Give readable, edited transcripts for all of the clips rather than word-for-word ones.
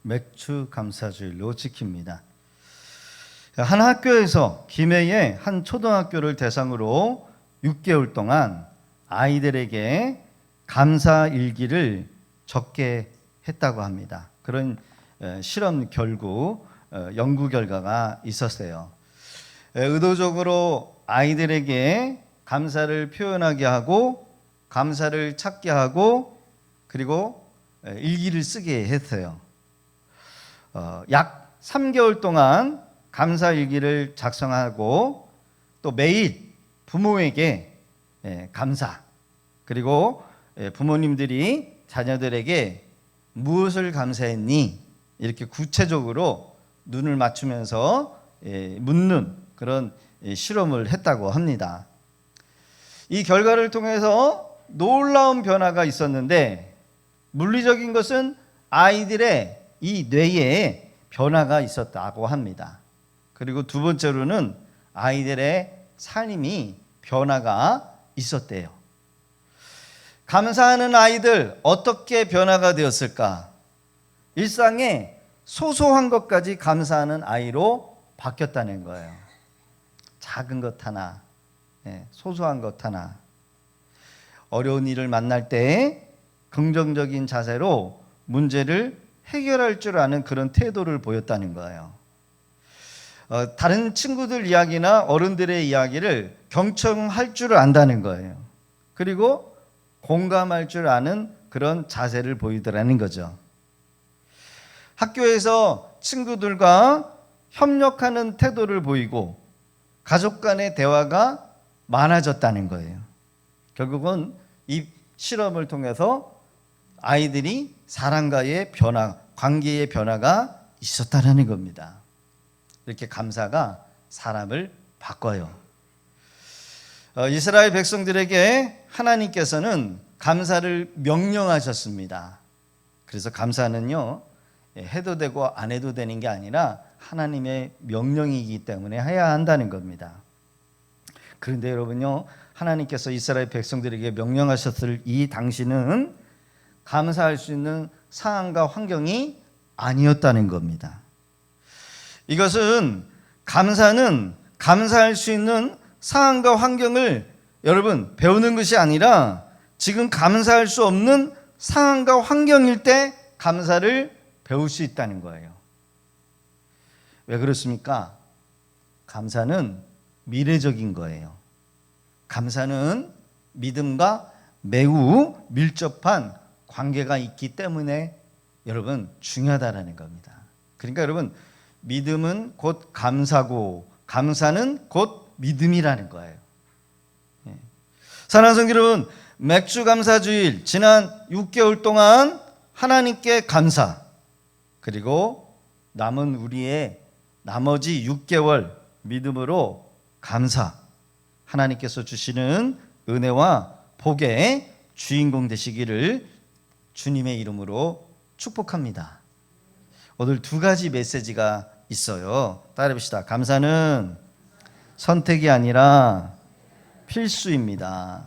맥주 감사주일로 지킵니다. 한 학교에서 김해의 한 초등학교를 대상으로 6개월 동안 아이들에게 감사 일기를 적게 했다고 합니다. 그런 실험 결국 연구 결과가 있었어요. 의도적으로 아이들에게 감사를 표현하게 하고 감사를 찾게 하고 그리고 일기를 쓰게 했어요. 약 3개월 동안 감사 일기를 작성하고 또 매일 부모에게 감사 그리고 부모님들이 자녀들에게 무엇을 감사했니? 이렇게 구체적으로 눈을 맞추면서 묻는 그런 실험을 했다고 합니다. 이 결과를 통해서 놀라운 변화가 있었는데 물리적인 것은 아이들의 이 뇌에 변화가 있었다고 합니다. 그리고 두 번째로는 아이들의 삶이 변화가 있었대요. 감사하는 아이들 어떻게 변화가 되었을까? 일상의 소소한 것까지 감사하는 아이로 바뀌었다는 거예요. 작은 것 하나, 소소한 것 하나. 어려운 일을 만날 때 긍정적인 자세로 문제를 해결할 줄 아는 그런 태도를 보였다는 거예요. 다른 친구들 이야기나 어른들의 이야기를 경청할 줄 안다는 거예요. 그리고 공감할 줄 아는 그런 자세를 보이더라는 거죠. 학교에서 친구들과 협력하는 태도를 보이고 가족 간의 대화가 많아졌다는 거예요. 결국은 이 실험을 통해서 아이들이 사람과의 변화, 관계의 변화가 있었다는 겁니다. 이렇게 감사가 사람을 바꿔요. 이스라엘 백성들에게 하나님께서는 감사를 명령하셨습니다. 그래서 감사는요, 해도 되고 안 해도 되는 게 아니라 하나님의 명령이기 때문에 해야 한다는 겁니다. 그런데 여러분요, 하나님께서 이스라엘 백성들에게 명령하셨을 이 당시는 감사할 수 있는 상황과 환경이 아니었다는 겁니다. 이것은 감사는 감사할 수 있는 상황과 환경을 여러분 배우는 것이 아니라 지금 감사할 수 없는 상황과 환경일 때 감사를 배울 수 있다는 거예요. 왜 그렇습니까? 감사는 미래적인 거예요. 감사는 믿음과 매우 밀접한 관계가 있기 때문에 여러분 중요하다는 겁니다. 그러니까 여러분 믿음은 곧 감사고 감사는 곧 믿음이라는 거예요. 사랑하는 성도 여러분, 맥주 감사주일 지난 6개월 동안 하나님께 감사 그리고 남은 우리의 나머지 6개월 믿음으로 감사 하나님께서 주시는 은혜와 복의 주인공 되시기를 주님의 이름으로 축복합니다. 오늘 두 가지 메시지가 있어요. 따라해 봅시다. 감사는 선택이 아니라 필수입니다.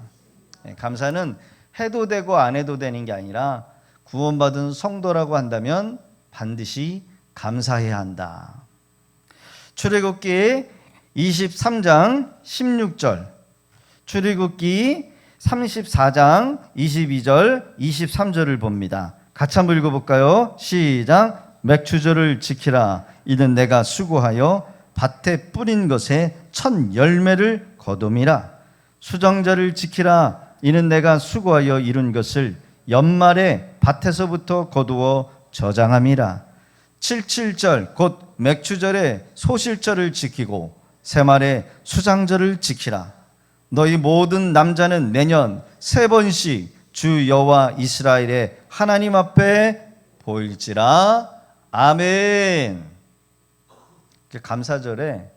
감사는 해도 되고 안 해도 되는 게 아니라 구원받은 성도라고 한다면 반드시 감사해야 한다. 출애굽기 23장 16절, 출애굽기 34장 22절 23절을 봅니다. 같이 한번 읽어볼까요? 시작. 맥주절을 지키라. 이는 내가 수고하여 밭에 뿌린 것에 첫 열매를 거둠이라. 수정절을 지키라. 이는 내가 수고하여 이룬 것을 연말에 밭에서부터 거두어 저장함이라. 77절 곧 맥주절에 소실절을 지키고 새말에 수장절을 지키라. 너희 모든 남자는 매년 3번씩 주 여호와 이스라엘의 하나님 앞에 보일지라. 아멘. 감사절에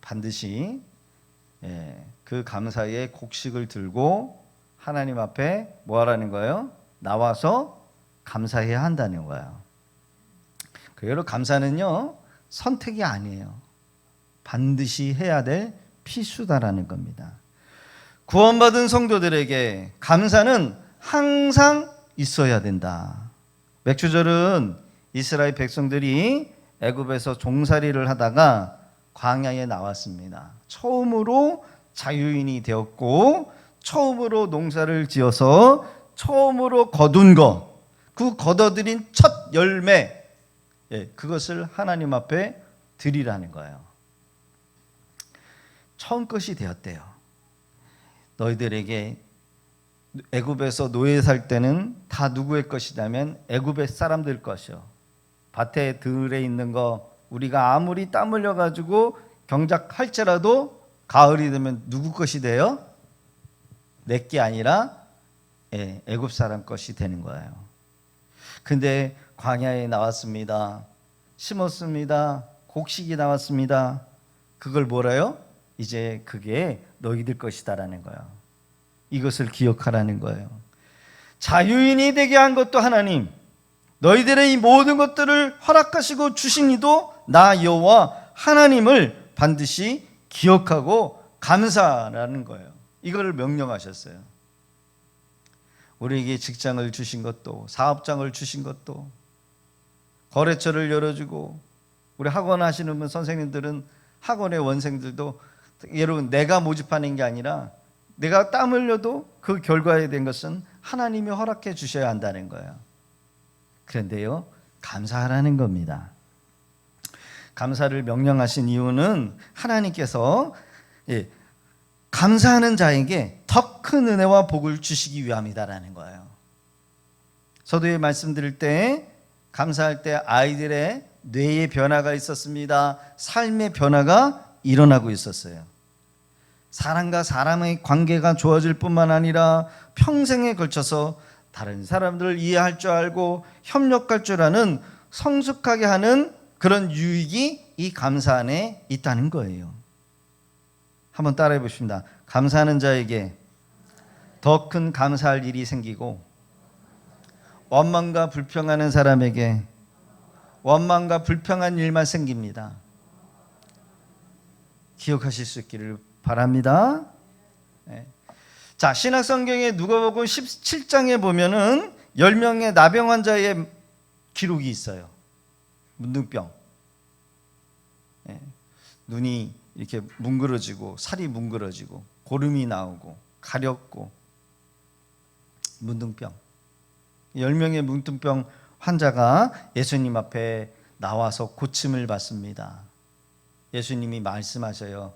반드시 그 감사의 곡식을 들고 하나님 앞에 뭐 하라는 거예요? 나와서 감사해야 한다는 거예요. 그리고 감사는요, 선택이 아니에요. 반드시 해야 될 필수다라는 겁니다. 구원받은 성도들에게 감사는 항상 있어야 된다. 맥주절은 이스라엘 백성들이 애굽에서 종살이를 하다가 광야에 나왔습니다. 처음으로 자유인이 되었고 처음으로 농사를 지어서 처음으로 거둔 것, 그 거둬들인 첫 열매, 그것을 하나님 앞에 드리라는 거예요. 처음 것이 되었대요. 너희들에게 애굽에서 노예 살 때는 다 누구의 것이냐면 애굽의 사람들 것이요. 밭에 들에 있는 거 우리가 아무리 땀 흘려 가지고 경작할지라도 가을이 되면 누구 것이 돼요? 내게 아니라 애굽 사람 것이 되는 거예요. 근데 광야에 나왔습니다. 심었습니다. 곡식이 나왔습니다. 그걸 뭐라요? 이제 그게 너희들 것이다라는 거예요. 이것을 기억하라는 거예요. 자유인이 되게 한 것도 하나님, 너희들의 이 모든 것들을 허락하시고 주신 이도 나 여호와 하나님을 반드시 기억하고 감사라는 거예요. 이거를 명령하셨어요. 우리에게 직장을 주신 것도, 사업장을 주신 것도, 거래처를 열어주고, 우리 학원 하시는 분 선생님들은 학원의 원생들도 여러분 내가 모집하는 게 아니라 내가 땀 흘려도 그 결과에 된 것은 하나님이 허락해 주셔야 한다는 거예요. 그런데요, 감사하라는 겁니다. 감사를 명령하신 이유는 하나님께서 감사하는 자에게 더 큰 은혜와 복을 주시기 위함이다라는 거예요. 서두에 말씀드릴 때 감사할 때 아이들의 뇌의 변화가 있었습니다. 삶의 변화가 일어나고 있었어요. 사람과 사람의 관계가 좋아질 뿐만 아니라 평생에 걸쳐서 다른 사람들을 이해할 줄 알고 협력할 줄 아는 성숙하게 하는 그런 유익이 이 감사 안에 있다는 거예요. 한번 따라해 보십니다. 감사하는 자에게 더 큰 감사할 일이 생기고 원망과 불평하는 사람에게 원망과 불평한 일만 생깁니다. 기억하실 수 있기를 바랍니다. 자, 신약성경에 누가복음 17장에 보면은 10명의 나병 환자의 기록이 있어요. 문둥병. 눈이 이렇게 뭉그러지고 살이 뭉그러지고 고름이 나오고 가렵고 문둥병. 10명의 문둥병 환자가 예수님 앞에 나와서 고침을 받습니다. 예수님이 말씀하셔요.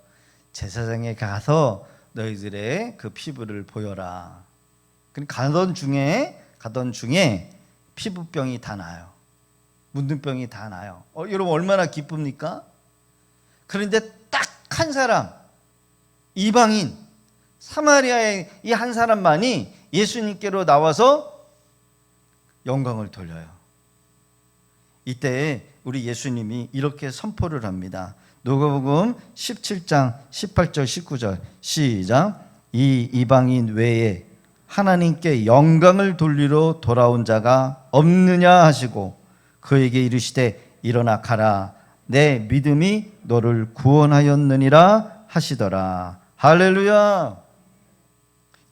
제사장에 가서 너희들의 그 피부를 보여라. 가던 중에 피부병이 다 나요. 문둥병이 다 나요. 여러분 얼마나 기쁩니까? 그런데 딱 한 사람, 이방인 사마리아의 이 한 사람만이 예수님께로 나와서 영광을 돌려요. 이때 우리 예수님이 이렇게 선포를 합니다. 누가복음 17장 18절 19절 시작. 이 이방인 외에 하나님께 영광을 돌리러 돌아온 자가 없느냐 하시고 그에게 이르시되 일어나 가라 내 믿음이 너를 구원하였느니라 하시더라. 할렐루야.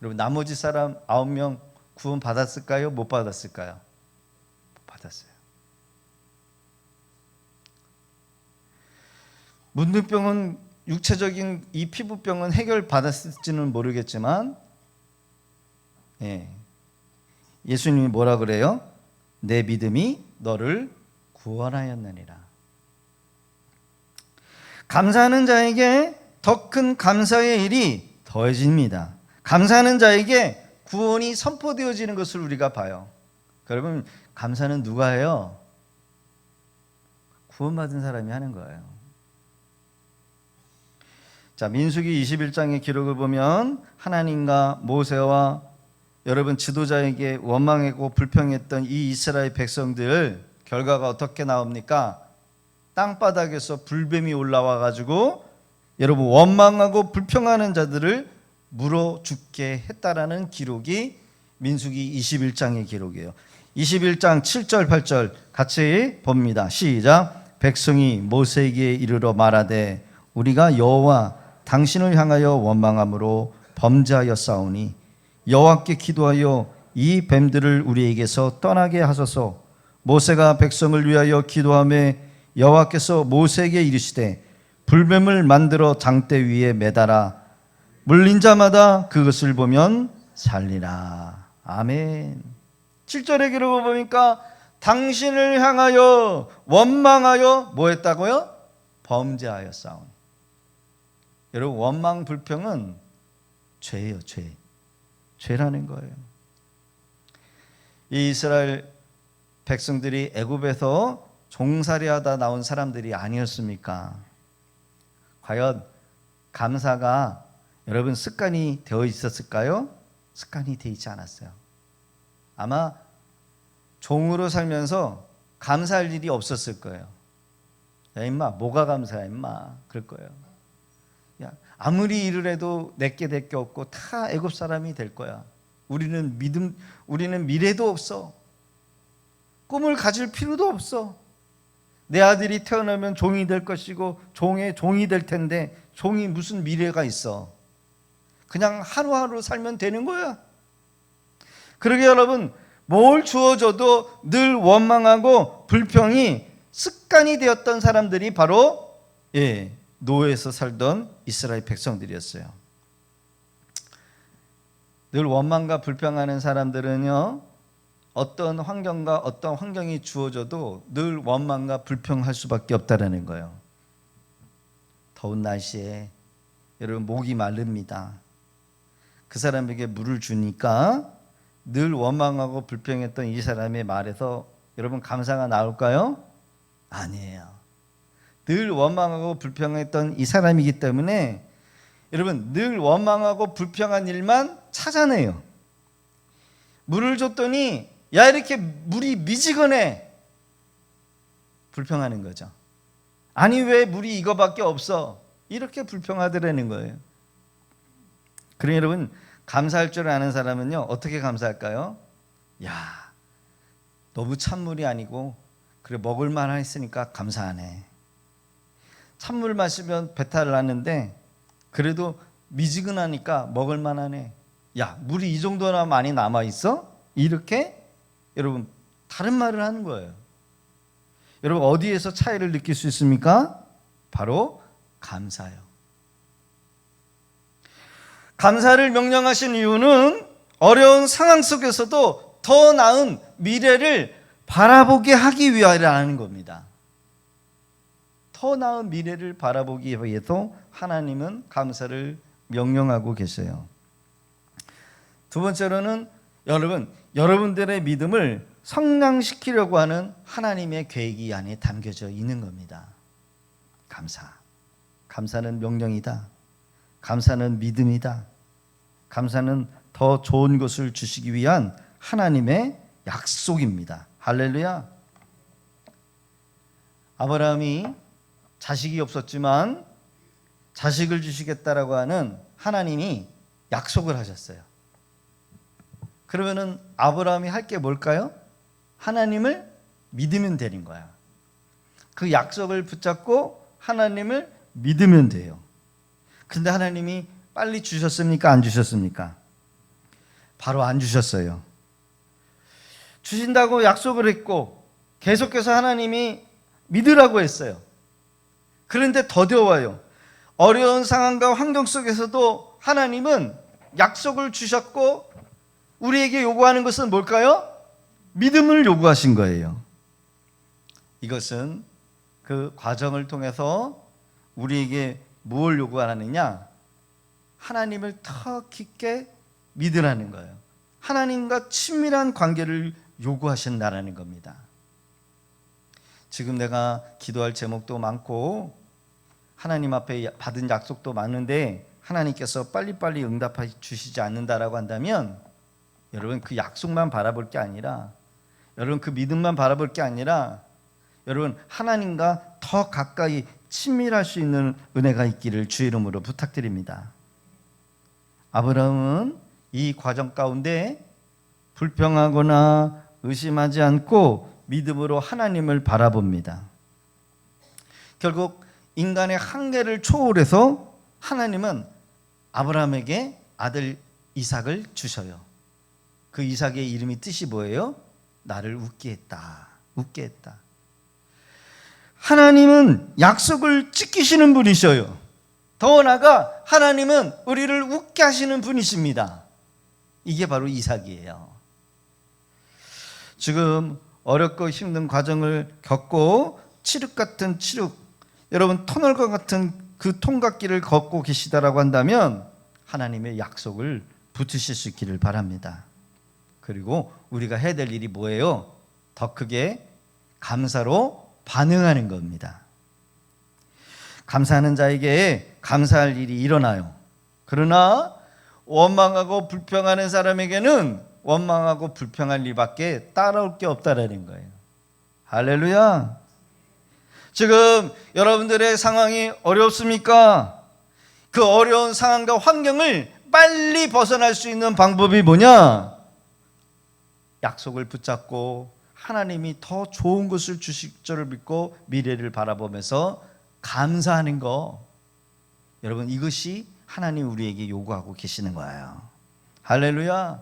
여러분 나머지 사람 9명 구원 받았을까요? 못 받았을까요? 못 받았어요. 문둥병은 육체적인 이 피부병은 해결받았을지는 모르겠지만 예수님이 뭐라 그래요? 내 믿음이 너를 구원하였느니라. 감사하는 자에게 더 큰 감사의 일이 더해집니다. 감사하는 자에게 구원이 선포되어지는 것을 우리가 봐요. 여러분 감사는 누가 해요? 구원받은 사람이 하는 거예요. 자, 민수기 21장의 기록을 보면 하나님과 모세와 여러분 지도자에게 원망하고 불평했던 이 이스라엘 백성들 결과가 어떻게 나옵니까? 땅바닥에서 불뱀이 올라와 가지고 여러분 원망하고 불평하는 자들을 물어 죽게 했다라는 기록이 민수기 21장의 기록이에요. 21장 7절 8절 같이 봅니다. 시작. 백성이 모세에게 이르러 말하되 우리가 여호와 당신을 향하여 원망함으로 범죄하였사오니 여호와께 기도하여 이 뱀들을 우리에게서 떠나게 하소서. 모세가 백성을 위하여 기도하며 여호와께서 모세에게 이르시되 불뱀을 만들어 장대 위에 매달아 물린 자마다 그것을 보면 살리라. 아멘. 7절의 기록을 보니까 당신을 향하여 원망하여 뭐 했다고요? 범죄하였사오니. 여러분, 원망 불평은 죄예요. 죄라는 거예요. 이 이스라엘 백성들이 애굽에서 종살이하다 나온 사람들이 아니었습니까? 과연 감사가 여러분 습관이 되어 있었을까요? 습관이 되어 있지 않았어요. 아마 종으로 살면서 감사할 일이 없었을 거예요. 야 임마, 뭐가 감사해 임마, 그럴 거예요. 야, 아무리 일을 해도 내게 될 게 없고 다 애굽 사람이 될 거야. 우리는 미래도 없어. 꿈을 가질 필요도 없어. 내 아들이 태어나면 종이 될 것이고 종의 종이 될 텐데 종이 무슨 미래가 있어. 그냥 하루하루 살면 되는 거야. 그러게 여러분, 뭘 주어져도 늘 원망하고 불평이 습관이 되었던 사람들이 바로 노예에서 살던 이스라엘 백성들이었어요. 늘 원망과 불평하는 사람들은요, 어떤 환경과 어떤 환경이 주어져도 늘 원망과 불평할 수밖에 없다라는 거예요. 더운 날씨에 여러분 목이 마릅니다. 그 사람에게 물을 주니까 늘 원망하고 불평했던 이 사람의 말에서 여러분 감사가 나올까요? 아니에요. 늘 원망하고 불평했던 이 사람이기 때문에 여러분 늘 원망하고 불평한 일만 찾아내요. 물을 줬더니 야 이렇게 물이 미지근해, 불평하는 거죠. 아니 왜 물이 이거밖에 없어, 이렇게 불평하더라는 거예요. 그러니 여러분, 감사할 줄 아는 사람은요 어떻게 감사할까요? 야 너무 찬물이 아니고 그래 먹을만 했으니까 감사하네. 찬물 마시면 배탈을 났는데 그래도 미지근하니까 먹을만 하네. 야 물이 이 정도나 많이 남아있어? 이렇게 여러분 다른 말을 하는 거예요. 여러분 어디에서 차이를 느낄 수 있습니까? 바로 감사요. 감사를 명령하신 이유는 어려운 상황 속에서도 더 나은 미래를 바라보게 하기 위하여라는 겁니다. 더 나은 미래를 바라보기 위해서 하나님은 감사를 명령하고 계세요. 두 번째로는 여러분들의 믿음을 성장시키려고 하는 하나님의 계획이 안에 담겨져 있는 겁니다. 감사는 명령이다. 감사는 믿음이다. 감사는 더 좋은 것을 주시기 위한 하나님의 약속입니다. 할렐루야. 아브라함이 자식이 없었지만 자식을 주시겠다라고 하는 하나님이 약속을 하셨어요. 그러면은 아브라함이 할 게 뭘까요? 하나님을 믿으면 되는 거야. 그 약속을 붙잡고 하나님을 믿으면 돼요. 근데 하나님이 빨리 주셨습니까? 안 주셨습니까? 바로 안 주셨어요. 주신다고 약속을 했고 계속해서 하나님이 믿으라고 했어요. 그런데 더뎌워요. 어려운 상황과 환경 속에서도 하나님은 약속을 주셨고 우리에게 요구하는 것은 뭘까요? 믿음을 요구하신 거예요. 이것은 그 과정을 통해서 우리에게 무엇을 요구하느냐? 하나님을 더 깊게 믿으라는 거예요. 하나님과 친밀한 관계를 요구하신다라는 겁니다. 지금 내가 기도할 제목도 많고 하나님 앞에 받은 약속도 많은데 하나님께서 빨리빨리 응답해 주시지 않는다라고 한다면 여러분 그 약속만 바라볼 게 아니라 여러분 그 믿음만 바라볼 게 아니라 여러분 하나님과 더 가까이 친밀할 수 있는 은혜가 있기를 주의 이름으로 부탁드립니다. 아브라함은 이 과정 가운데 불평하거나 의심하지 않고 믿음으로 하나님을 바라봅니다. 결국 인간의 한계를 초월해서 하나님은 아브라함에게 아들 이삭을 주셔요. 그 이삭의 이름이 뜻이 뭐예요? 나를 웃게 했다. 웃게 했다. 하나님은 약속을 지키시는 분이셔요. 더 나아가 하나님은 우리를 웃게 하시는 분이십니다. 이게 바로 이삭이에요. 지금 어렵고 힘든 과정을 겪고 칠흑 같은 칠흑, 여러분 터널과 같은 그 통갓길을 걷고 계시다라고 한다면 하나님의 약속을 붙으실 수 있기를 바랍니다. 그리고 우리가 해야 될 일이 뭐예요? 더 크게 감사로 반응하는 겁니다. 감사하는 자에게 감사할 일이 일어나요. 그러나 원망하고 불평하는 사람에게는 원망하고 불평할 일밖에 따라올 게 없다라는 거예요. 할렐루야. 지금 여러분들의 상황이 어렵습니까? 그 어려운 상황과 환경을 빨리 벗어날 수 있는 방법이 뭐냐? 약속을 붙잡고 하나님이 더 좋은 것을 주실 줄을 믿고 미래를 바라보면서 감사하는 거. 여러분, 이것이 하나님 우리에게 요구하고 계시는 거예요. 할렐루야.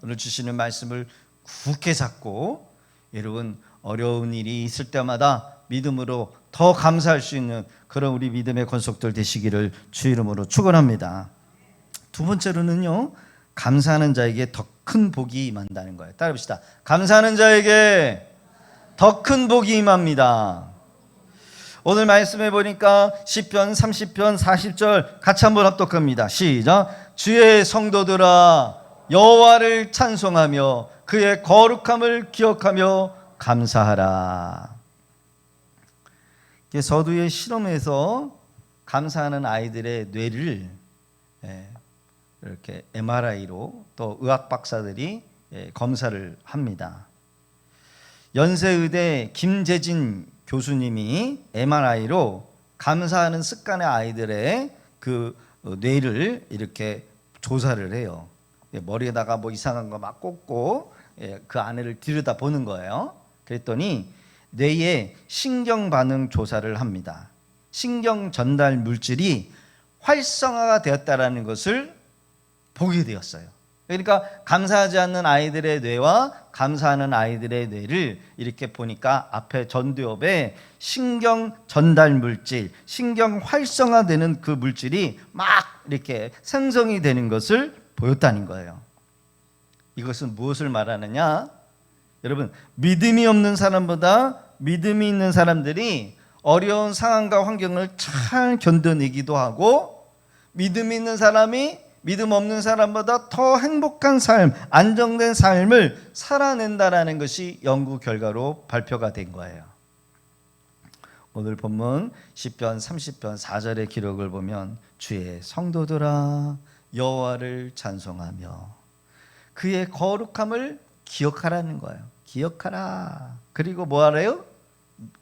오늘 주시는 말씀을 굳게 잡고 여러분 어려운 일이 있을 때마다 믿음으로 더 감사할 수 있는 그런 우리 믿음의 권속들 되시기를 주 이름으로 축원합니다. 두 번째로는요, 감사하는 자에게 더 큰 복이 임한다는 거예요. 따라합시다. 감사하는 자에게 더 큰 복이 임합니다. 오늘 말씀해 보니까 시편 30편 40절 같이 한번 합독합니다. 시작. 주의 성도들아 여호와를 찬송하며 그의 거룩함을 기억하며 감사하라. 서두의 실험에서 감사하는 아이들의 뇌를 이렇게 MRI로 또 의학 박사들이 검사를 합니다. 연세의대 김재진 교수님이 MRI로 감사하는 습관의 아이들의 그 뇌를 이렇게 조사를 해요. 머리에다가 뭐 이상한 거 막 꽂고 그 안을 들여다 보는 거예요. 그랬더니 뇌의 신경 반응 조사를 합니다. 신경 전달 물질이 활성화가 되었다라는 것을 보게 되었어요. 그러니까 감사하지 않는 아이들의 뇌와 감사하는 아이들의 뇌를 이렇게 보니까 앞에 전두엽에 신경 전달 물질, 신경 활성화되는 그 물질이 막 이렇게 생성이 되는 것을 보였다는 거예요. 이것은 무엇을 말하느냐? 여러분, 믿음이 없는 사람보다 믿음이 있는 사람들이 어려운 상황과 환경을 잘 견뎌내기도 하고, 믿음이 있는 사람이 믿음 없는 사람보다 더 행복한 삶, 안정된 삶을 살아낸다라는 것이 연구 결과로 발표가 된 거예요. 오늘 본문 시편 30편 4절의 기록을 보면 주의 성도들아 여호와를 찬송하며 그의 거룩함을 기억하라는 거예요. 기억하라. 그리고 뭐 하래요?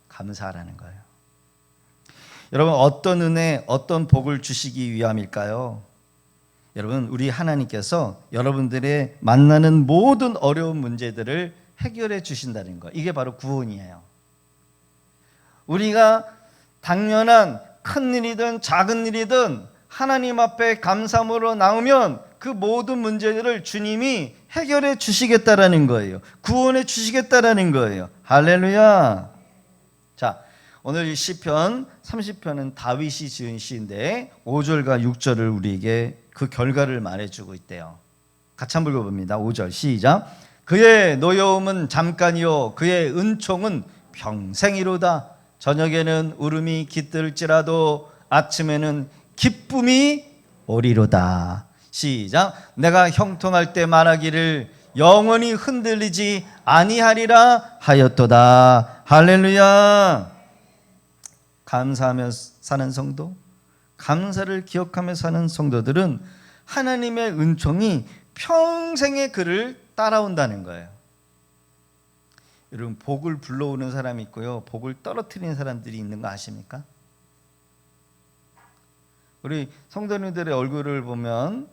감사하라는 거예요. 여러분, 어떤 은혜, 어떤 복을 주시기 위함일까요? 여러분, 우리 하나님께서 여러분들의 만나는 모든 어려운 문제들을 해결해 주신다는 거. 이게 바로 구원이에요. 우리가 당연한 큰 일이든 작은 일이든 하나님 앞에 감사함으로 나오면 그 모든 문제들을 주님이 해결해 주시겠다라는 거예요. 구원해 주시겠다라는 거예요. 할렐루야. 자, 오늘 이 시편 30편은 다윗이 지은 시인데 5절과 6절을 우리에게 그 결과를 말해주고 있대요. 같이 한번 읽어봅니다. 5절 시작. 그의 노여움은 잠깐이요 그의 은총은 평생이로다. 저녁에는 울음이 깃들지라도 아침에는 기쁨이 오리로다. 시작. 내가 형통할 때 말하기를 영원히 흔들리지 아니하리라 하였도다. 할렐루야. 감사하며 사는 성도, 감사를 기억하며 사는 성도들은 하나님의 은총이 평생의 그를 따라온다는 거예요. 여러분, 복을 불러오는 사람이 있고요, 복을 떨어뜨리는 사람들이 있는 거 아십니까? 우리 성도님들의 얼굴을 보면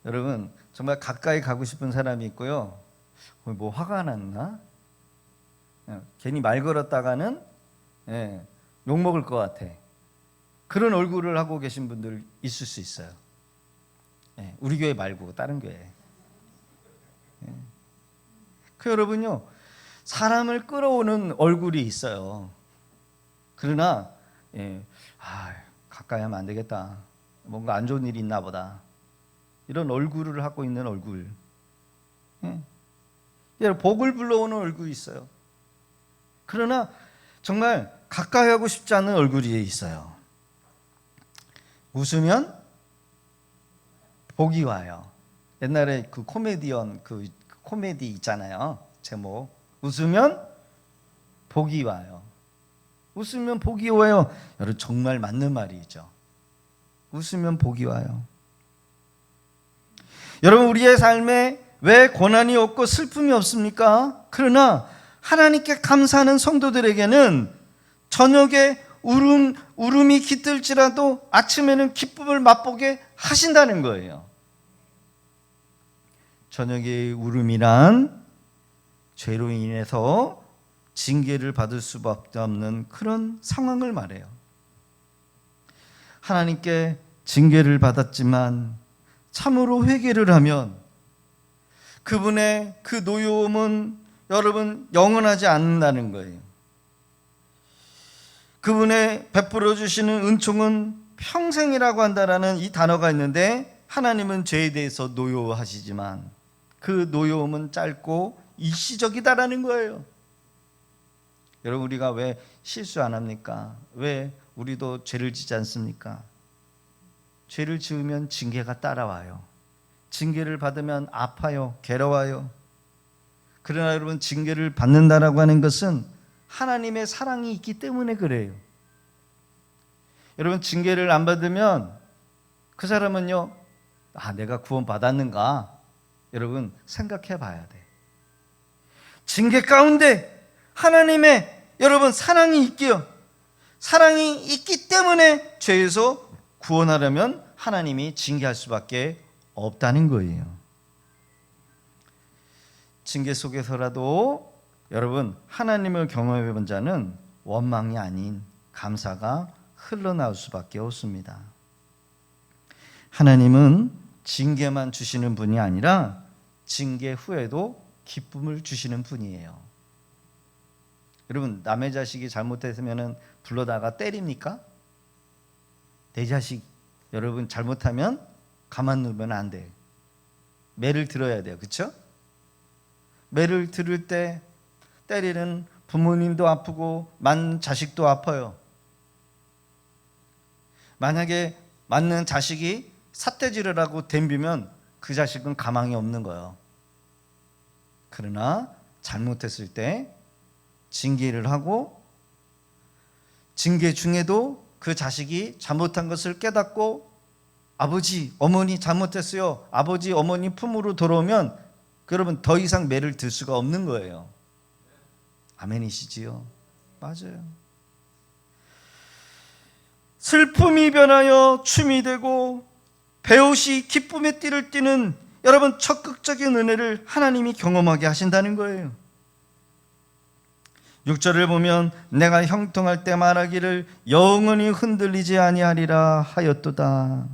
여러분 정말 가까이 가고 싶은 사람이 있고요, 뭐 화가 났나? 괜히 말 걸었다가는 욕먹을 것 같아. 그런 얼굴을 하고 계신 분들 있을 수 있어요. 우리 교회 말고 다른 교회. 그 여러분요, 사람을 끌어오는 얼굴이 있어요. 그러나 가까이 하면 안 되겠다. 뭔가 안 좋은 일이 있나 보다. 이런 얼굴을 하고 있는 얼굴. 복을 불러오는 얼굴이 있어요. 그러나 정말 가까이 하고 싶지 않은 얼굴이 있어요. 웃으면 복이 와요. 옛날에 그 코미디언 그 코미디 있잖아요. 제목. 웃으면 복이 와요. 웃으면 복이 와요. 여러분 정말 맞는 말이죠. 웃으면 복이 와요. 여러분 우리의 삶에 왜 고난이 없고 슬픔이 없습니까? 그러나 하나님께 감사하는 성도들에게는 저녁에 울음이 깃들지라도 아침에는 기쁨을 맛보게 하신다는 거예요. 저녁의 울음이란 죄로 인해서 징계를 받을 수밖에 없는 그런 상황을 말해요. 하나님께 징계를 받았지만 참으로 회개를 하면 그분의 그 노여움은 여러분 영원하지 않는다는 거예요. 그분의 베풀어 주시는 은총은 평생이라고 한다라는 이 단어가 있는데 하나님은 죄에 대해서 노여워하시지만 그 노여움은 짧고 일시적이다라는 거예요. 여러분 우리가 왜 실수 안 합니까? 왜 우리도 죄를 짓지 않습니까? 죄를 지으면 징계가 따라와요. 징계를 받으면 아파요. 괴로워요. 그러나 여러분 징계를 받는다라고 하는 것은 하나님의 사랑이 있기 때문에 그래요. 여러분 징계를 안 받으면 그 사람은요, 내가 구원 받았는가? 여러분 생각해 봐야 돼. 징계 가운데 하나님의 여러분 사랑이 있기요. 사랑이 있기 때문에 죄에서 구원하려면 하나님이 징계할 수밖에 없다는 거예요. 징계 속에서라도 여러분 하나님을 경험해 본 자는 원망이 아닌 감사가 흘러나올 수밖에 없습니다. 하나님은 징계만 주시는 분이 아니라 징계 후에도 기쁨을 주시는 분이에요. 여러분 남의 자식이 잘못했으면 불러다가 때립니까? 내 자식 여러분 잘못하면 가만 두면 안 돼. 매를 들어야 돼요. 그렇죠? 매를 들을 때 때리는 부모님도 아프고 맞는 자식도 아파요. 만약에 맞는 자식이 삿대질을 하고 덤비면 그 자식은 가망이 없는 거예요. 그러나 잘못했을 때 징계를 하고 징계 중에도 그 자식이 잘못한 것을 깨닫고 아버지, 어머니 잘못했어요. 아버지, 어머니 품으로 돌아오면 여러분 더 이상 매를 들 수가 없는 거예요. 아멘이시지요? 맞아요. 슬픔이 변하여 춤이 되고 배옷이 기쁨의 띠를 띠는 여러분 적극적인 은혜를 하나님이 경험하게 하신다는 거예요. 6절을 보면 내가 형통할 때 말하기를 영원히 흔들리지 아니하리라 하였도다.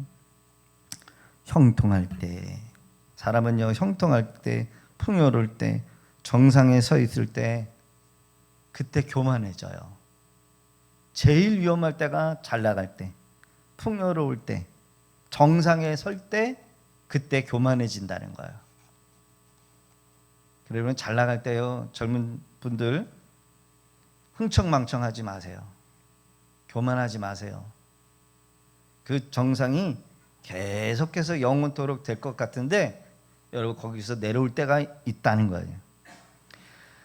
형통할 때 사람은요 형통할 때 풍요로울 때 정상에 서 있을 때 그때 교만해져요. 제일 위험할 때가 잘 나갈 때 풍요로울 때 정상에 설 때 그때 교만해진다는 거예요. 그러면 잘 나갈 때요 젊은 분들 흥청망청하지 마세요. 교만하지 마세요. 그 정상이 계속해서 영원토록 될 것 같은데 여러분 거기서 내려올 때가 있다는 거예요.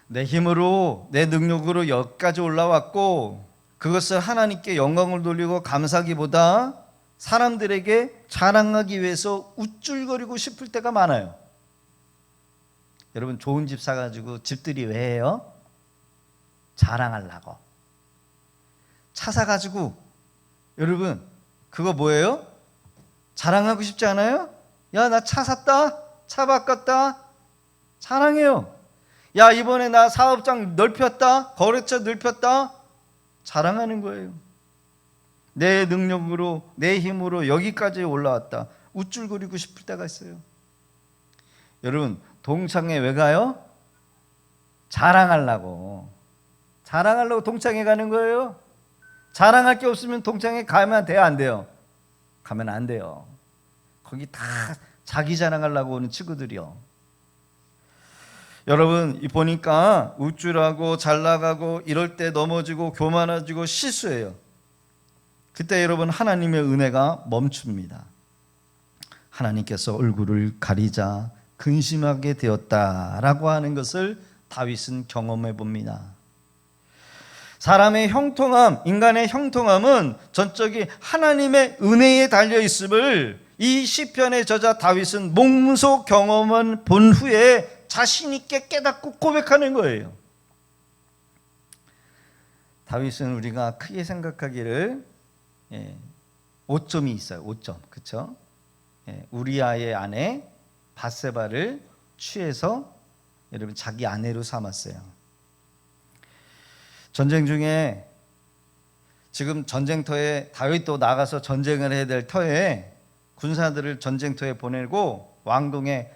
내 힘으로 내 능력으로 여기까지 올라왔고 그것을 하나님께 영광을 돌리고 감사하기보다 사람들에게 자랑하기 위해서 우쭐거리고 싶을 때가 많아요. 여러분 좋은 집 사가지고 집들이 왜 해요? 자랑하려고. 차 사가지고 여러분 그거 뭐예요? 자랑하고 싶지 않아요? 야, 나 차 샀다. 차 바꿨다. 자랑해요. 야, 이번에 나 사업장 넓혔다. 거래처 넓혔다. 자랑하는 거예요. 내 능력으로 내 힘으로 여기까지 올라왔다. 우쭐거리고 싶을 때가 있어요. 여러분 동창회 왜 가요? 자랑하려고 동창회 가는 거예요. 자랑할 게 없으면 동창회 가면 돼요, 안 돼요? 가면 안 돼요. 거기 다 자기 자랑하려고 오는 친구들이요. 여러분 보니까 우쭐하고 잘나가고 이럴 때 넘어지고 교만해지고 실수해요. 그때 여러분 하나님의 은혜가 멈춥니다. 하나님께서 얼굴을 가리자 근심하게 되었다라고 하는 것을 다윗은 경험해 봅니다. 사람의 형통함, 인간의 형통함은 전적이 하나님의 은혜에 달려 있음을 이 시편의 저자 다윗은 몸소 경험은 본 후에 자신 있게 깨닫고 고백하는 거예요. 다윗은 우리가 크게 생각하기를 5점이 있어요. 5점, 그렇죠? 우리아의 아내 밧세바를 취해서 여러분 자기 아내로 삼았어요. 전쟁 중에 지금 전쟁터에 다윗도 나가서 전쟁을 해야 될 터에 군사들을 전쟁터에 보내고 왕궁에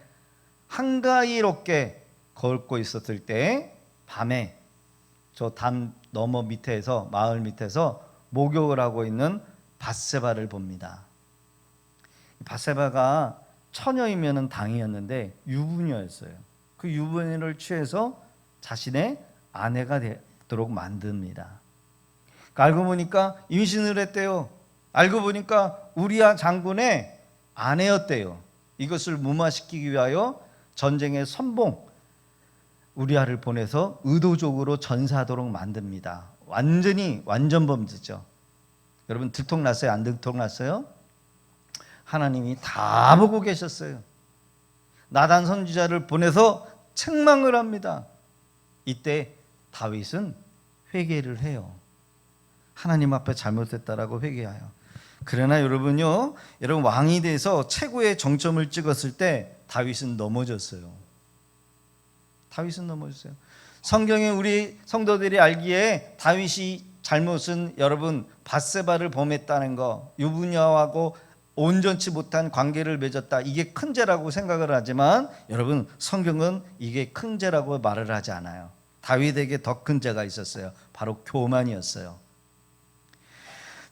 한가위롭게 걷고 있었을 때 밤에 저 담 너머 밑에서 마을 밑에서 목욕을 하고 있는 밧세바를 봅니다. 밧세바가 처녀이면은 당이었는데 유부녀였어요. 그 유부녀를 취해서 자신의 아내가 되도록 만듭니다. 알고 보니까 임신을 했대요. 알고 보니까 우리아 장군의 아내였대요. 이것을 무마시키기 위하여 전쟁의 선봉 우리아를 보내서 의도적으로 전사하도록 만듭니다. 완전 범죄죠. 여러분 들통났어요? 안 들통났어요? 하나님이 다 보고 계셨어요. 나단 선지자를 보내서 책망을 합니다. 이때 다윗은 회개를 해요. 하나님 앞에 잘못했다라고 회개해요. 그러나 여러분 왕이 돼서 최고의 정점을 찍었을 때 다윗은 넘어졌어요. 성경에 우리 성도들이 알기에 다윗이 잘못은 여러분 밧세바를 범했다는 거, 유부녀하고 온전치 못한 관계를 맺었다. 이게 큰 죄라고 생각을 하지만 여러분 성경은 이게 큰 죄라고 말을 하지 않아요. 다윗에게 더 큰 죄가 있었어요. 바로 교만이었어요.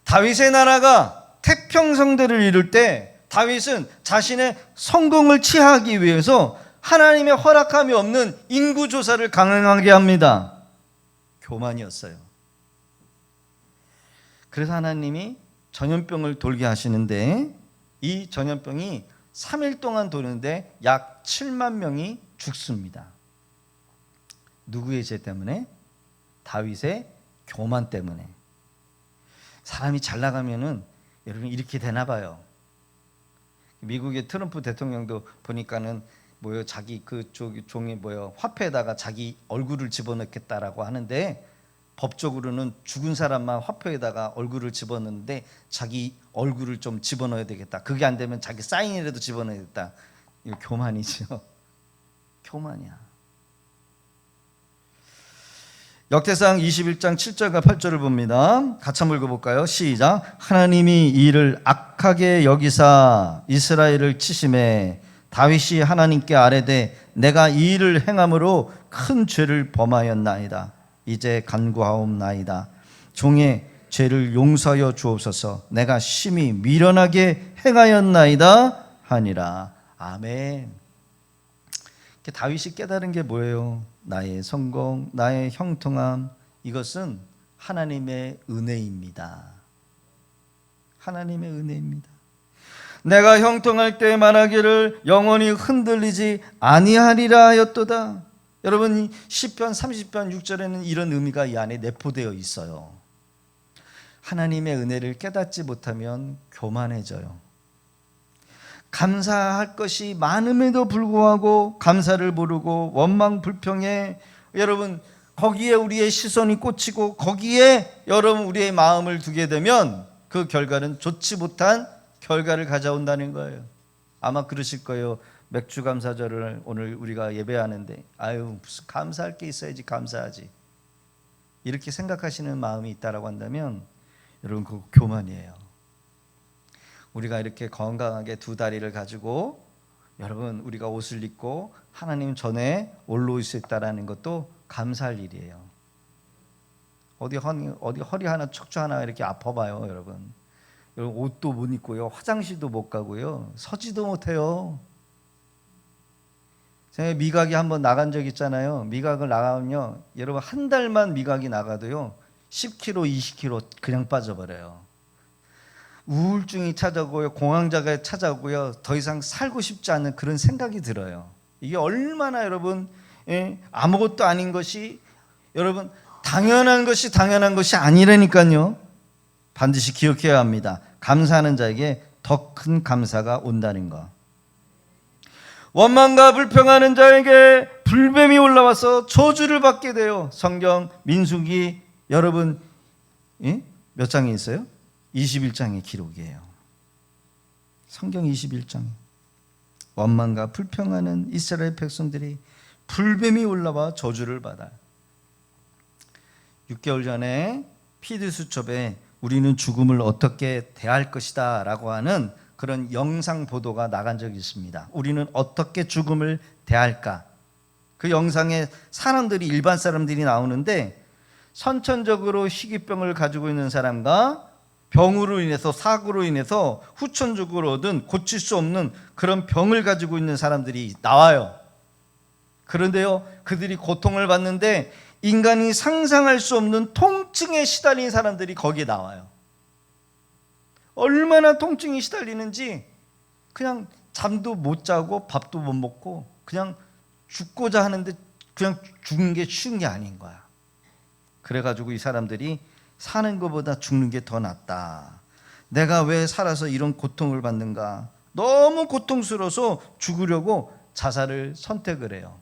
다윗의 나라가 태평성대를 이룰 때 다윗은 자신의 성공을 취하기 위해서 하나님의 허락함이 없는 인구조사를 강행하게 합니다. 교만이었어요. 그래서 하나님이 전염병을 돌게 하시는데 이 전염병이 3일 동안 도는데 약 7만 명이 죽습니다. 누구의 죄 때문에? 다윗의 교만 때문에. 사람이 잘 나가면은 여러분 이렇게 되나 봐요. 미국의 트럼프 대통령도 보니까는 자기 종이 화폐에다가 자기 얼굴을 집어넣겠다라고 하는데 법적으로는 죽은 사람만 화폐에다가 얼굴을 집어넣는데 자기 얼굴을 좀 집어넣어야 되겠다. 그게 안 되면 자기 사인이라도 집어넣어야겠다. 이거 교만이죠. 교만이야. 역대상 21장 7절과 8절을 봅니다. 같이 한번 읽어볼까요? 시작. 하나님이 이를 악하게 여기사 이스라엘을 치심해 다윗이 하나님께 아뢰되 내가 이 일을 행함으로 큰 죄를 범하였나이다. 이제 간구하옵나이다. 종의 죄를 용서하여 주옵소서. 내가 심히 미련하게 행하였나이다 하니라. 아멘. 다윗이 깨달은 게 뭐예요? 나의 성공, 나의 형통함, 이것은 하나님의 은혜입니다. 하나님의 은혜입니다. 내가 형통할 때 말하기를 영원히 흔들리지 아니하리라 하였도다. 여러분 시편 30편 6절에는 이런 의미가 이 안에 내포되어 있어요. 하나님의 은혜를 깨닫지 못하면 교만해져요. 감사할 것이 많음에도 불구하고 감사를 모르고 원망 불평에 여러분 거기에 우리의 시선이 꽂히고 거기에 여러분 우리의 마음을 두게 되면 그 결과는 좋지 못한 결과를 가져온다는 거예요. 아마 그러실 거예요. 맥주 감사절을 오늘 우리가 예배하는데 무슨 감사할 게 있어야지 감사하지 이렇게 생각하시는 마음이 있다라고 한다면 여러분 그거 교만이에요. 우리가 이렇게 건강하게 두 다리를 가지고 여러분 우리가 옷을 입고 하나님 전에 올라올 수 있다는 것도 감사할 일이에요. 어디 허리 하나 척추 하나 이렇게 아파봐요, 여러분. 여러분 옷도 못 입고요, 화장실도 못 가고요, 서지도 못해요. 제가 미각이 한번 나간 적 있잖아요. 미각을 나가면요, 여러분 한 달만 미각이 나가도요 10kg, 20kg 그냥 빠져버려요. 우울증이 찾아오고요, 공황장애가 찾아오고요, 더 이상 살고 싶지 않은 그런 생각이 들어요. 이게 얼마나 여러분 아무것도 아닌 것이, 여러분 당연한 것이 아니라니까요. 반드시 기억해야 합니다. 감사하는 자에게 더 큰 감사가 온다는 것. 원망과 불평하는 자에게 불뱀이 올라와서 저주를 받게 돼요. 성경 민수기 여러분 몇 장에 있어요? 21장의 기록이에요. 성경 21장. 원망과 불평하는 이스라엘 백성들이 불뱀이 올라와 저주를 받아요. 6개월 전에 PD수첩에 우리는 죽음을 어떻게 대할 것이다 라고 하는 그런 영상 보도가 나간 적이 있습니다. 우리는 어떻게 죽음을 대할까? 그 영상에 사람들이, 일반 사람들이 나오는데, 선천적으로 희귀병을 가지고 있는 사람과 병으로 인해서, 사고로 인해서 후천적으로 얻은 고칠 수 없는 그런 병을 가지고 있는 사람들이 나와요. 그런데요, 그들이 고통을 받는데 인간이 상상할 수 없는 통증에 시달린 사람들이 거기에 나와요. 얼마나 통증이 시달리는지, 그냥 잠도 못 자고 밥도 못 먹고 그냥 죽고자 하는데 그냥 죽는 게 쉬운 게 아닌 거야. 그래가지고 이 사람들이 사는 것보다 죽는 게 더 낫다. 내가 왜 살아서 이런 고통을 받는가. 너무 고통스러워서 죽으려고 자살을 선택을 해요.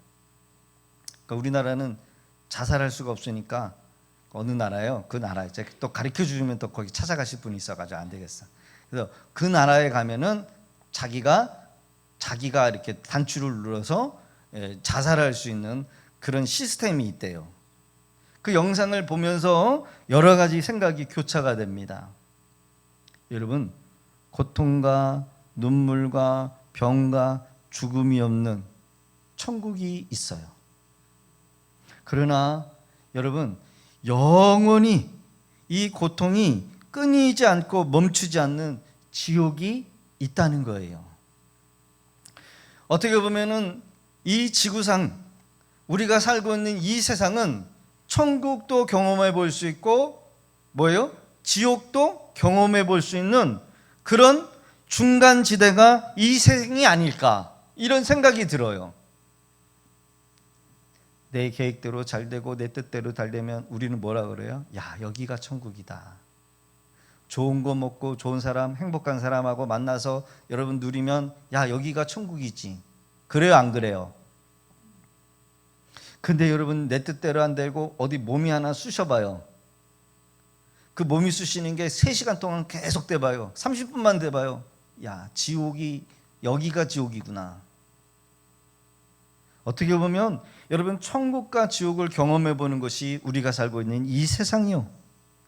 그러니까 우리나라는 자살할 수가 없으니까 어느 나라예요? 그 나라 이제 또 가르쳐 주시면 또 거기 찾아가실 분이 있어가지고 안 되겠어. 그래서 그 나라에 가면은 자기가 이렇게 단추를 눌러서 자살할 수 있는 그런 시스템이 있대요. 그 영상을 보면서 여러 가지 생각이 교차가 됩니다. 여러분, 고통과 눈물과 병과 죽음이 없는 천국이 있어요. 그러나 여러분, 영원히 이 고통이 끊이지 않고 멈추지 않는 지옥이 있다는 거예요. 어떻게 보면은 이 지구상, 우리가 살고 있는 이 세상은 천국도 경험해 볼 수 있고 뭐예요? 지옥도 경험해 볼 수 있는 그런 중간 지대가 이 세상이 아닐까, 이런 생각이 들어요. 내 계획대로 잘 되고 내 뜻대로 잘 되면 우리는 뭐라 그래요? 야, 여기가 천국이다. 좋은 거 먹고 좋은 사람, 행복한 사람하고 만나서 여러분 누리면 야, 여기가 천국이지. 그래요, 안 그래요? 근데 여러분, 내 뜻대로 안 되고 어디 몸이 하나 쑤셔봐요. 그 몸이 쑤시는 게 3시간 동안 계속 돼봐요. 30분만 돼봐요. 야, 지옥이, 여기가 지옥이구나. 어떻게 보면 여러분, 천국과 지옥을 경험해 보는 것이 우리가 살고 있는 이 세상이요.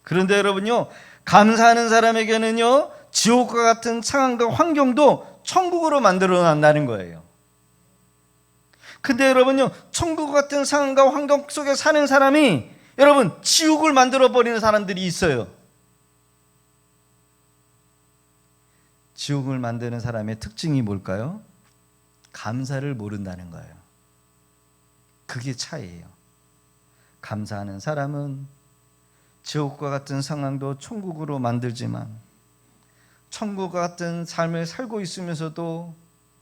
그런데 여러분요, 감사하는 사람에게는요, 지옥과 같은 상황과 환경도 천국으로 만들어 놨다는 거예요. 근데 여러분요, 천국 같은 상황과 환경 속에 사는 사람이 여러분, 지옥을 만들어 버리는 사람들이 있어요. 지옥을 만드는 사람의 특징이 뭘까요? 감사를 모른다는 거예요. 그게 차이예요. 감사하는 사람은 지옥과 같은 상황도 천국으로 만들지만, 천국과 같은 삶을 살고 있으면서도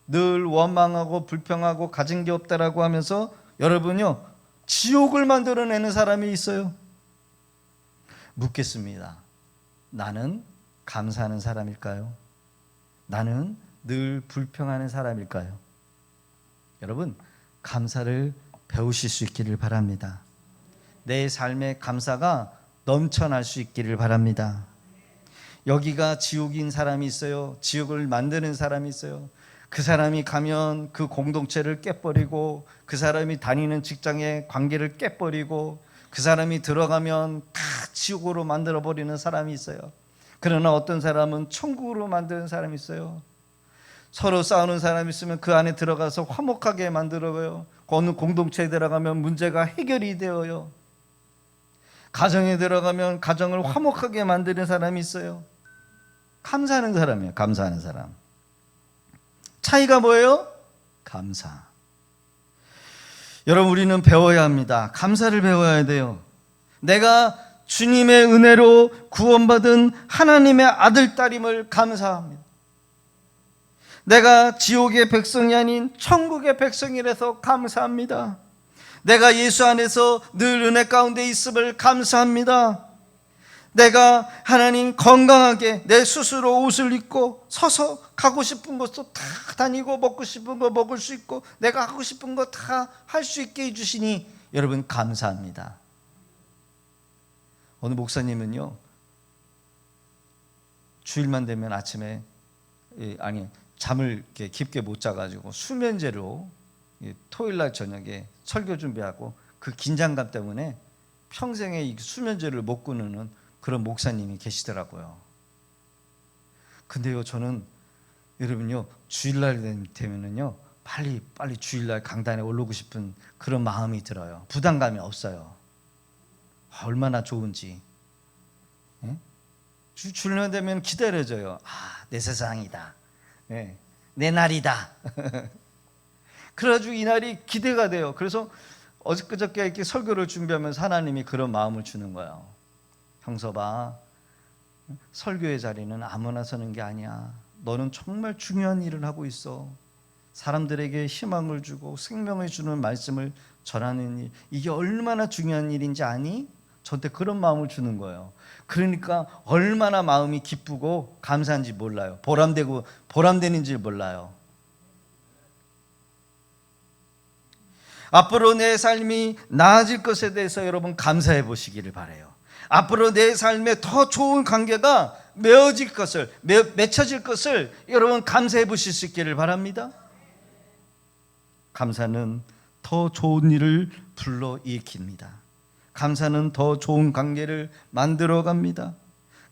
늘 원망하고 불평하고 가진 게 없다라고 하면서 여러분요, 지옥을 만들어내는 사람이 있어요. 묻겠습니다. 나는 감사하는 사람일까요? 나는 늘 불평하는 사람일까요? 여러분, 감사를 배우실 수 있기를 바랍니다. 내 삶의 감사가 넘쳐날 수 있기를 바랍니다. 여기가 지옥인 사람이 있어요. 지옥을 만드는 사람이 있어요. 그 사람이 가면 그 공동체를 깨버리고, 그 사람이 다니는 직장의 관계를 깨버리고, 그 사람이 들어가면 다 지옥으로 만들어버리는 사람이 있어요. 그러나 어떤 사람은 천국으로 만드는 사람이 있어요. 서로 싸우는 사람이 있으면 그 안에 들어가서 화목하게 만들어요. 어느 공동체에 들어가면 문제가 해결이 되어요. 가정에 들어가면 가정을 화목하게 만드는 사람이 있어요. 감사하는 사람이에요. 감사하는 사람. 차이가 뭐예요? 감사. 여러분, 우리는 배워야 합니다. 감사를 배워야 돼요. 내가 주님의 은혜로 구원받은 하나님의 아들, 딸임을 감사합니다. 내가 지옥의 백성이 아닌 천국의 백성이라서 감사합니다. 내가 예수 안에서 늘 은혜 가운데 있음을 감사합니다. 내가 하나님 건강하게 내 스스로 옷을 입고 서서 가고 싶은 곳도 다 다니고 먹고 싶은 거 먹을 수 있고 내가 하고 싶은 거 다 할 수 있게 해주시니 여러분 감사합니다. 어느 목사님은요, 주일만 되면 아침에 잠을 이렇게 깊게 못 자가지고 수면제로 토요일날 저녁에 설교 준비하고 그 긴장감 때문에 평생에 이 수면제를 못 끊는 그런 목사님이 계시더라고요. 근데요, 저는 여러분요, 주일날 되면은요 빨리 주일날 강단에 오르고 싶은 그런 마음이 들어요. 부담감이 없어요. 얼마나 좋은지. 주일날 되면 기다려져요. 내 세상이다. 내 날이다. 그래가지고 이 날이 기대가 돼요. 그래서 어저께 이렇게 설교를 준비하면서 하나님이 그런 마음을 주는 거예요. 형서봐, 설교의 자리는 아무나 서는 게 아니야. 너는 정말 중요한 일을 하고 있어. 사람들에게 희망을 주고 생명을 주는 말씀을 전하는 일, 이게 얼마나 중요한 일인지 아니? 저한테 그런 마음을 주는 거예요. 그러니까 얼마나 마음이 기쁘고 감사한지 몰라요. 보람되는지 몰라요. 앞으로 내 삶이 나아질 것에 대해서 여러분 감사해 보시기를 바라요. 앞으로 내 삶에 더 좋은 관계가 맺혀질 것을 여러분 감사해 보실 수 있기를 바랍니다. 감사는 더 좋은 일을 불러일으킵니다. 감사는 더 좋은 관계를 만들어 갑니다.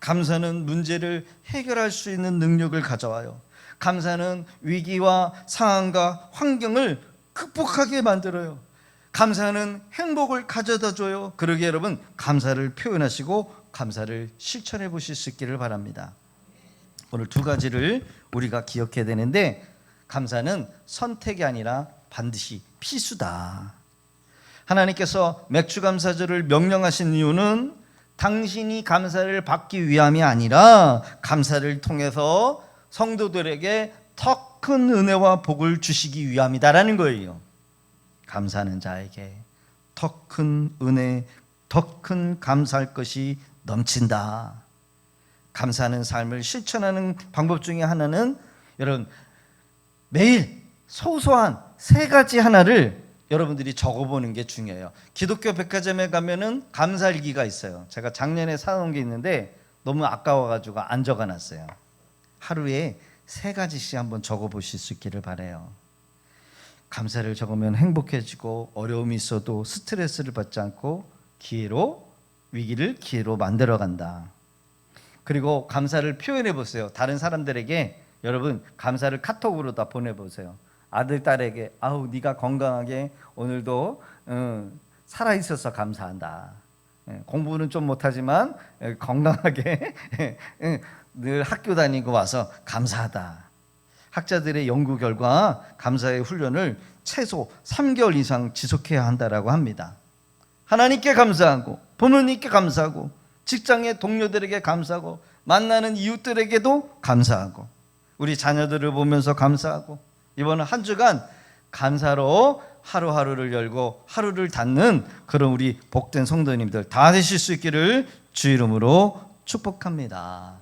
감사는 문제를 해결할 수 있는 능력을 가져와요. 감사는 위기와 상황과 환경을 극복하게 만들어요. 감사는 행복을 가져다 줘요. 그러기에 여러분 감사를 표현하시고 감사를 실천해 보실 수 있기를 바랍니다. 오늘 두 가지를 우리가 기억해야 되는데, 감사는 선택이 아니라 반드시 필수다. 하나님께서 맥주감사절을 명령하신 이유는 당신이 감사를 받기 위함이 아니라 감사를 통해서 성도들에게 더 큰 은혜와 복을 주시기 위함이다라는 거예요. 감사하는 자에게 더 큰 은혜, 더 큰 감사할 것이 넘친다. 감사하는 삶을 실천하는 방법 중에 하나는 여러분 매일 소소한 세 가지 하나를 여러분들이 적어보는 게 중요해요. 기독교 백화점에 가면은 감사일기가 있어요. 제가 작년에 사놓은 게 있는데 너무 아까워가지고 안 적어놨어요. 하루에 세 가지씩 한번 적어보실 수 있기를 바라요. 감사를 적으면 행복해지고 어려움이 있어도 스트레스를 받지 않고 위기를 기회로 만들어간다. 그리고 감사를 표현해 보세요. 다른 사람들에게 여러분 감사를 카톡으로 다 보내보세요. 아들, 딸에게 네가 건강하게 오늘도 살아있어서 감사한다. 공부는 좀 못하지만 건강하게 늘 학교 다니고 와서 감사하다. 학자들의 연구 결과 감사의 훈련을 최소 3개월 이상 지속해야 한다라고 합니다. 하나님께 감사하고 부모님께 감사하고 직장의 동료들에게 감사하고 만나는 이웃들에게도 감사하고 우리 자녀들을 보면서 감사하고 이번 한 주간 감사로 하루하루를 열고 하루를 닫는 그런 우리 복된 성도님들 다 되실 수 있기를 주 이름으로 축복합니다.